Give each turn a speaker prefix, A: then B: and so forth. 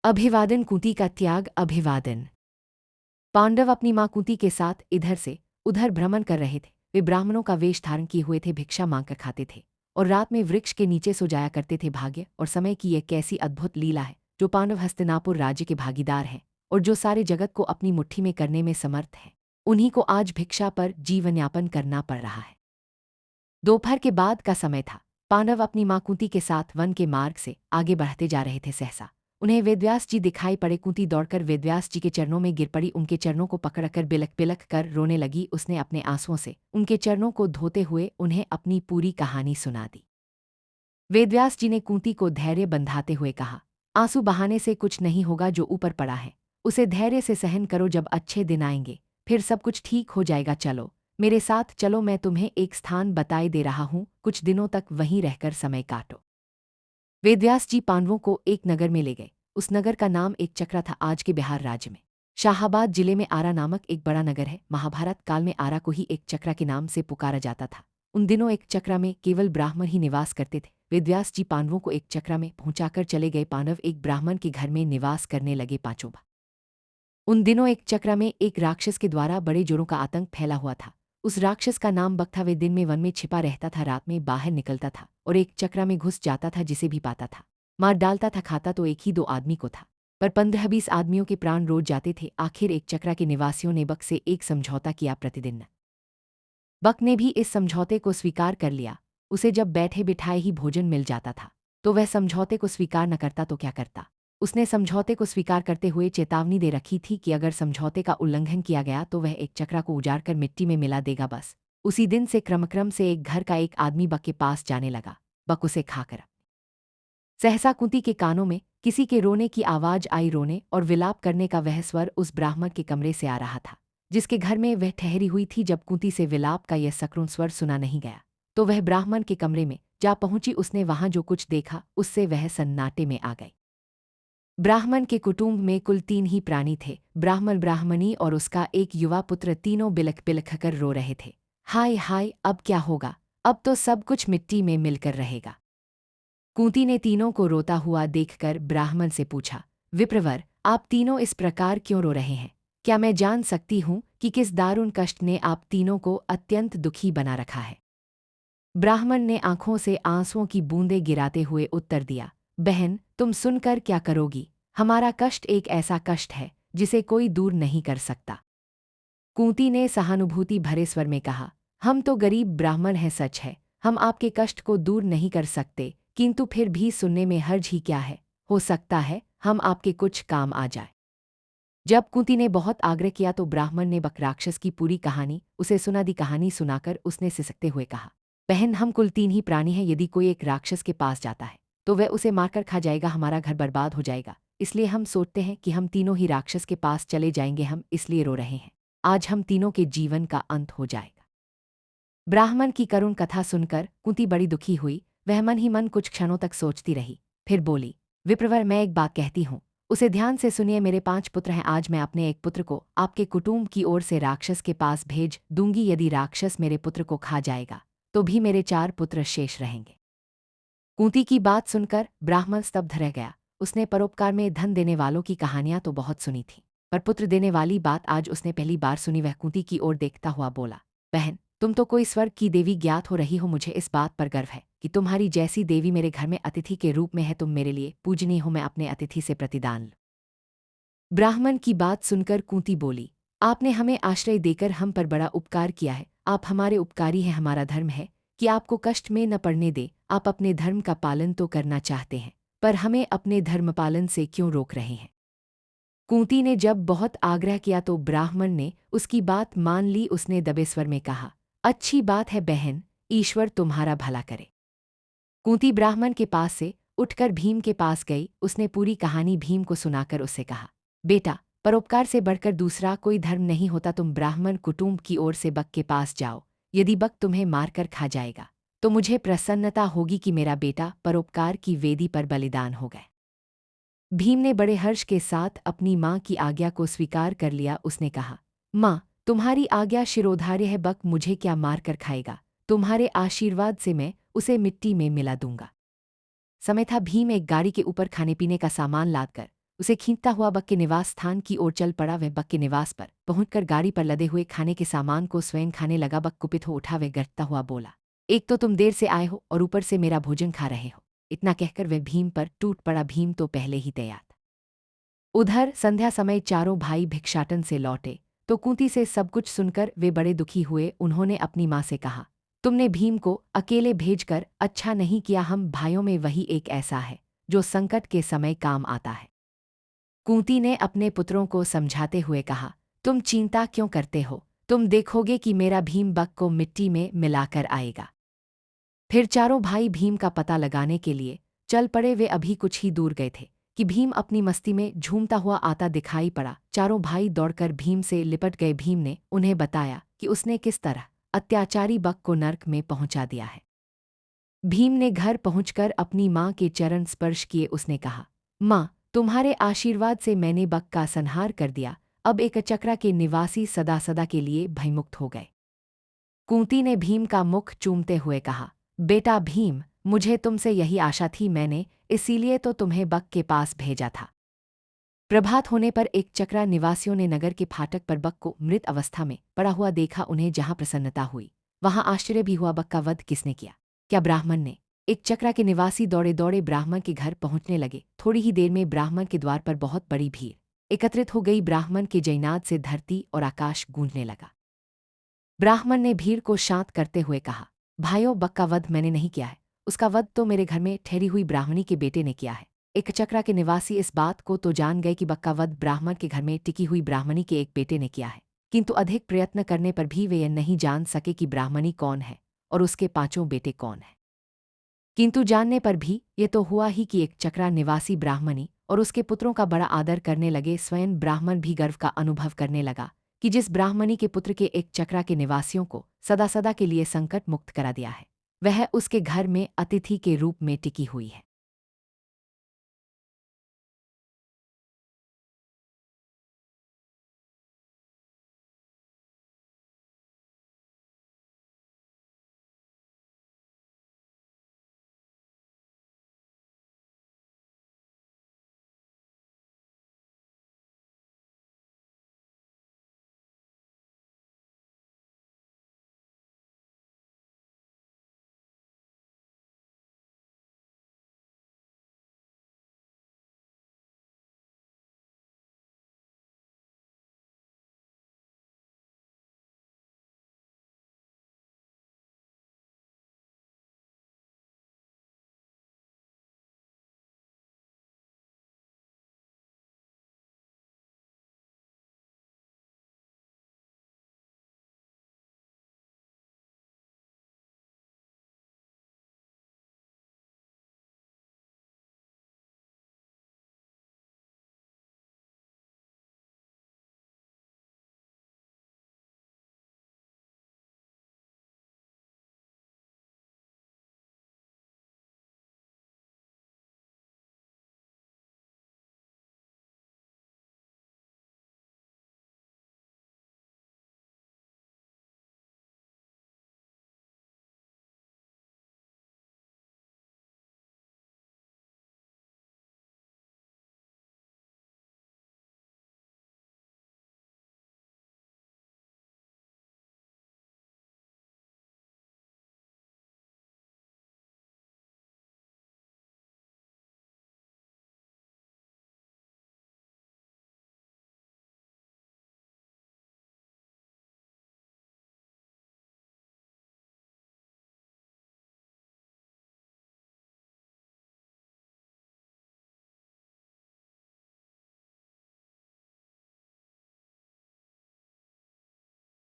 A: अभिवादन कुंती का त्याग। अभिवादन। पांडव अपनी मां कुंती के साथ इधर से उधर भ्रमण कर रहे थे। वे ब्राह्मणों का वेश धारण किए हुए थे, भिक्षा मांगकर खाते थे और रात में वृक्ष के नीचे सो जाया करते थे। भाग्य और समय की यह कैसी अद्भुत लीला है, जो पांडव हस्तिनापुर राज्य के भागीदार हैं और जो सारे जगत को अपनी मुट्ठी में करने में समर्थ हैं, उन्हीं को आज भिक्षा पर जीवनयापन करना पड़ रहा है। दोपहर के बाद का समय था। पांडव अपनी मां कुंती के साथ वन के मार्ग से आगे बढ़ते जा रहे थे। सहसा उन्हें वेदव्यास जी दिखाई पड़े। कुंती दौड़कर वेदव्यास जी के चरणों में गिर पड़ी। उनके चरणों को पकड़कर बिलख बिलख कर रोने लगी। उसने अपने आंसुओं से उनके चरणों को धोते हुए उन्हें अपनी पूरी कहानी सुना दी। वेदव्यास जी ने कुंती को धैर्य बंधाते हुए कहा, आंसू बहाने से कुछ नहीं होगा। जो ऊपर पड़ा है उसे धैर्य से सहन करो। जब अच्छे दिन आएंगे फिर सब कुछ ठीक हो जाएगा। चलो मेरे साथ चलो, मैं तुम्हें एक स्थान बताए दे रहा हूं। कुछ दिनों तक वहीं रहकर समय काटो। वेदव्यास जी पांडवों को एक नगर में ले गए। उस नगर का नाम एक चक्रा था। आज के बिहार राज्य में शाहाबाद जिले में आरा नामक एक बड़ा नगर है। महाभारत काल में आरा को ही एक चक्रा के नाम से पुकारा जाता था। उन दिनों एक चक्रा में केवल ब्राह्मण ही निवास करते थे। वेदव्यास जी पांडवों को एक चक्रा में पहुंचाकर चले गए। पांडव एक ब्राह्मण के घर में निवास करने लगे। पांचों उन दिनों एक चक्रा में एक राक्षस के द्वारा बड़े जोरों का आतंक फैला हुआ था। उस राक्षस का नाम बक था। वे दिन में वन में छिपा रहता था, रात में बाहर निकलता था और एक चक्रा में घुस जाता था। जिसे भी पाता था मार डालता था। खाता तो एक ही दो आदमी को था, पर 15-20 आदमियों के प्राण रोज जाते थे। आखिर एक चक्रा के निवासियों ने बक से एक समझौता किया। प्रतिदिन बक ने भी इस समझौते को स्वीकार कर लिया। उसे जब बैठे बिठाए ही भोजन मिल जाता था तो वह समझौते को स्वीकार न करता तो क्या करता। उसने समझौते को स्वीकार करते हुए चेतावनी दे रखी थी कि अगर समझौते का उल्लंघन किया गया तो वह एक चक्रा को उजाड़कर मिट्टी में मिला देगा। बस उसी दिन से क्रमक्रम से एक घर का एक आदमी बक के पास जाने लगा। बक उसे खाकर सहसा कुंती के कानों में किसी के रोने की आवाज आई। रोने और विलाप करने का वह स्वर उस ब्राह्मण के कमरे से आ रहा था जिसके घर में वह ठहरी हुई थी। जब कुंती से विलाप का यह सकरुण स्वर सुना नहीं गया तो वह ब्राह्मण के कमरे में जा पहुंची। उसने वहां जो कुछ देखा उससे वह सन्नाटे में आ गई। ब्राह्मण के कुटुंब में कुल 3 ही प्राणी थे, ब्राह्मण, ब्राह्मणी और उसका एक युवा पुत्र। तीनों बिलख बिलख कर रो रहे थे। हाय हाय, अब क्या होगा? अब तो सब कुछ मिट्टी में मिलकर रहेगा। कुंती ने तीनों को रोता हुआ देखकर ब्राह्मण से पूछा, विप्रवर, आप तीनों इस प्रकार क्यों रो रहे हैं? क्या मैं जान सकती हूं कि किस दारुण कष्ट ने आप तीनों को अत्यंत दुखी बना रखा है? ब्राह्मण ने आंखों से आंसुओं की बूंदें गिराते हुए उत्तर दिया, बहन, तुम सुनकर क्या करोगी? हमारा कष्ट एक ऐसा कष्ट है जिसे कोई दूर नहीं कर सकता। कुंती ने सहानुभूति भरे स्वर में कहा, हम तो गरीब ब्राह्मण हैं, सच है, हम आपके कष्ट को दूर नहीं कर सकते, किंतु फिर भी सुनने में हर्ज ही क्या है? हो सकता है हम आपके कुछ काम आ जाए। जब कुंती ने बहुत आग्रह किया तो ब्राह्मण ने बक राक्षस की पूरी कहानी उसे सुना दी। कहानी सुनाकर उसने सिसकते हुए कहा, बहन, हम कुल 3 ही प्राणी हैं। यदि कोई एक राक्षस के पास जाता है तो वह उसे मारकर खा जाएगा, हमारा घर बर्बाद हो जाएगा। इसलिए हम सोचते हैं कि हम तीनों ही राक्षस के पास चले जाएंगे। हम इसलिए रो रहे हैं, आज हम तीनों के जीवन का अंत हो जाएगा। ब्राह्मण की करुण कथा सुनकर कुंती बड़ी दुखी हुई। वह मन ही मन कुछ क्षणों तक सोचती रही, फिर बोली, विप्रवर, मैं एक बात कहती हूँ, उसे ध्यान से सुनिए। मेरे 5 पुत्र हैं। आज मैं अपने एक पुत्र को आपके कुटुंब की ओर से राक्षस के पास भेज दूंगी। यदि राक्षस मेरे पुत्र को खा जाएगा तो भी मेरे 4 पुत्र शेष रहेंगे। कुंती की बात सुनकर ब्राह्मण स्तब्ध रह गया। उसने परोपकार में धन देने वालों की कहानियां तो बहुत सुनी थी, पर पुत्र देने वाली बात आज उसने पहली बार सुनी। वह कुंती की ओर देखता हुआ बोला, बहन, तुम तो कोई स्वर्ग की देवी ज्ञात हो रही हो। मुझे इस बात पर गर्व है कि तुम्हारी जैसी देवी मेरे घर में अतिथि के रूप में है। तुम मेरे लिए पूजनीय हो। मैं अपने अतिथि से प्रतिदान लूं। ब्राह्मण की बात सुनकर कुंती बोली, आपने हमें आश्रय देकर हम पर बड़ा उपकार किया है। आप हमारे उपकारी हैं। हमारा धर्म है कि आपको कष्ट में न पड़ने दे। आप अपने धर्म का पालन तो करना चाहते हैं, पर हमें अपने धर्म पालन से क्यों रोक रहे हैं? कुंती ने जब बहुत आग्रह किया तो ब्राह्मण ने उसकी बात मान ली। उसने दबे स्वर में कहा, अच्छी बात है बहन, ईश्वर तुम्हारा भला करे। कुंती ब्राह्मण के पास से उठकर भीम के पास गई। उसने पूरी कहानी भीम को सुनाकर उससे कहा, बेटा, परोपकार से बढ़कर दूसरा कोई धर्म नहीं होता। तुम ब्राह्मण कुटुंब की ओर से बक के पास जाओ। यदि बक तुम्हें मारकर खा जाएगा तो मुझे प्रसन्नता होगी कि मेरा बेटा परोपकार की वेदी पर बलिदान हो गए। भीम ने बड़े हर्ष के साथ अपनी माँ की आज्ञा को स्वीकार कर लिया। उसने कहा, माँ, तुम्हारी आज्ञा शिरोधार्य है। बक मुझे क्या मार कर खाएगा? तुम्हारे आशीर्वाद से मैं उसे मिट्टी में मिला दूंगा। समय था, भीम एक गाड़ी के ऊपर खाने पीने का सामान लादकर उसे खींचता हुआ बक के निवास स्थान की ओर चल पड़ा। वह बक के निवास पर पहुंचकर गाड़ी पर लदे हुए खाने के सामान को स्वयं खाने लगा। बक कुपित हो उठा। वह गरजता हुआ बोला, एक तो तुम देर से आए हो और ऊपर से मेरा भोजन खा रहे हो। इतना कहकर वह भीम पर टूट पड़ा। भीम तो पहले ही तैयार था। उधर संध्या समय चारों भाई भिक्षाटन से लौटे तो कुंती से सब कुछ सुनकर वे बड़े दुखी हुए। उन्होंने अपनी माँ से कहा, तुमने भीम को अकेले भेजकर अच्छा नहीं किया। हम भाइयों में वही एक ऐसा है जो संकट के समय काम आता है। कुंती ने अपने पुत्रों को समझाते हुए कहा, तुम चिंता क्यों करते हो? तुम देखोगे कि मेरा भीम बक को मिट्टी में मिलाकर आएगा। फिर चारों भाई भीम का पता लगाने के लिए चल पड़े। वे अभी कुछ ही दूर गए थे कि भीम अपनी मस्ती में झूमता हुआ आता दिखाई पड़ा। चारों भाई दौड़कर भीम से लिपट गए। भीम ने उन्हें बताया कि उसने किस तरह अत्याचारी बक को नर्क में पहुंचा दिया है। भीम ने घर पहुंचकर अपनी माँ के चरण स्पर्श किए। उसने कहा, माँ, तुम्हारे आशीर्वाद से मैंने बक का संहार कर दिया। अब एक चक्रा के निवासी सदा सदा के लिए भयमुक्त हो गए। कुंती ने भीम का मुख चूमते हुए कहा, बेटा भीम, मुझे तुमसे यही आशा थी। मैंने इसीलिए तो तुम्हें बक के पास भेजा था। प्रभात होने पर एक चक्रा निवासियों ने नगर के फाटक पर बक को मृत अवस्था में पड़ा हुआ देखा। उन्हें जहां प्रसन्नता हुई वहां आश्चर्य भी हुआ। बक का वध किसने किया? क्या ब्राह्मण ने? एक चक्रा के निवासी दौड़े दौड़े ब्राह्मण के घर पहुंचने लगे। थोड़ी ही देर में ब्राह्मण के द्वार पर बहुत बड़ी भीड़ एकत्रित हो गई। ब्राह्मण के जयनाद से धरती और आकाश गूंजने लगा। ब्राह्मण ने भीड़ को शांत करते हुए कहा, भाइयों, बक का वध मैंने नहीं किया है। उसका वध तो मेरे घर में ठहरी हुई ब्राह्मणी के बेटे ने किया है। एक चक्रा के निवासी इस बात को तो जान गए कि बक का वध ब्राह्मण के घर में टिकी हुई ब्राह्मणी के एक बेटे ने किया है, किंतु अधिक प्रयत्न करने पर भी वे यह नहीं जान सके कि ब्राह्मणी कौन है और उसके पांचों बेटे कौन हैं। किंतु जानने पर भी ये तो हुआ ही कि एक चक्रा निवासी ब्राह्मणी और उसके पुत्रों का बड़ा आदर करने लगे। स्वयं ब्राह्मण भी गर्व का अनुभव करने लगा कि जिस ब्राह्मणी के पुत्र के एक चक्रा के निवासियों को सदा सदा के लिए संकट मुक्त करा दिया है, वह उसके घर में अतिथि के रूप में टिकी हुई है।